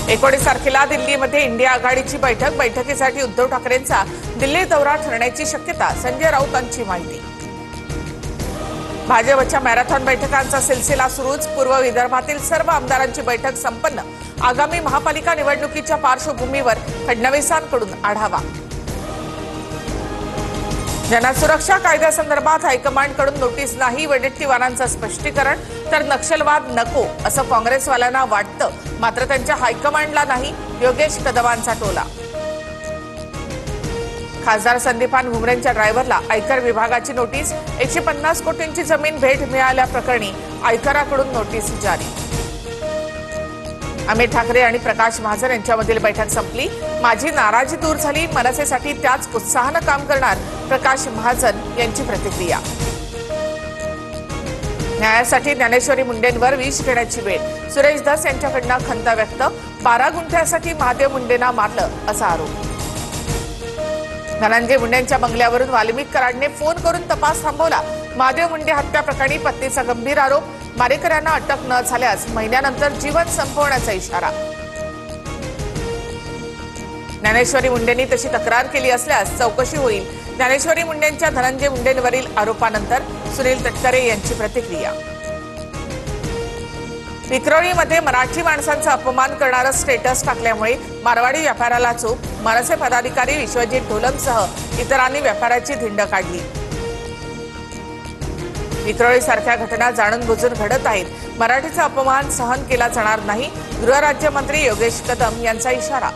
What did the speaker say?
19 तारखेला दिल्लीमध्ये इंडिया आघाडीची बैठकीसाठी उद्धव ठाकरेंचा दिल्ली दौरा ठरण्याची शक्यता, संजय राऊतांची माहिती. भाजपच्या मॅरेथॉन बैठकांचा सिलसिला सुरूच. पूर्व विदर्भातील सर्व आमदारांची बैठक संपन्न. आगामी महापालिका निवडणुकीच्या पार्श्वभूमीवर फडणवीसांकडून आढावा. जनसुरक्षा कायद्यासंदर्भात हायकमांडकडून नोटीस नाही. वडेट्टीवारांचं स्पष्टीकरण. तर नक्षलवाद नको असं काँग्रेसवाल्यांना वाटतं, मात्र त्यांच्या हायकमांडला नाही. योगेश कदमांचा टोला. खासदार संदीपान भुमरेंच्या ड्रायव्हरला आयकर विभागाची नोटीस. 150 कोटींची जमीन भेट मिळाल्याप्रकरणी आयकराकडून नोटीस जारी. अमित ठाकरे आणि प्रकाश महाजन यांच्यामधील बैठक संपली. माझी नाराजी दूर झाली. मनसेसाठी त्याच उत्साहानं काम करणार, प्रकाश महाजन यांची प्रतिक्रिया. न्यायासाठी ज्ञानेश्वरी मुंडेंवर विष घेण्याची वेळ. सुरेश धस यांच्याकडनं खंत व्यक्त. 12 गुंठ्यासाठी महादेव मुंडेंना मारलं असा आरोप. धनंजय मुंडेंच्या बंगल्यावरून वाल्मिक कराडने फोन करून तपास थांबवला. महादेव मुंडे हत्या प्रकरणी पत्नीचा गंभीर आरोप. मारेकऱ्यांना अटक न झाल्यास महिन्यानंतर जीवन संपवण्याचा इशारा. ज्ञानेश्वरी मुंडेंनी तशी तक्रार केली असल्यास चौकशी होईल. ज्ञानेश्वरी मुंडेंच्या धनंजय मुंडेंवरील आरोपानंतर सुनील तटकरे यांची प्रतिक्रिया. विक्रोळीमध्ये मराठी माणसांचा अपमान करणारं स्टेटस टाकल्यामुळे मारवाडी व्यापाऱ्याला चूप. मनसे पदाधिकारी विश्वजित ढोलमसह इतरांनी व्यापाऱ्याची धिंड काढली. विक्रोळीसारख्या घटना जाणून बुजून घडत आहेत. मराठीचा अपमान सहन केला जाणार नाही. गृहराज्यमंत्री योगेश कदम यांचा इशारा.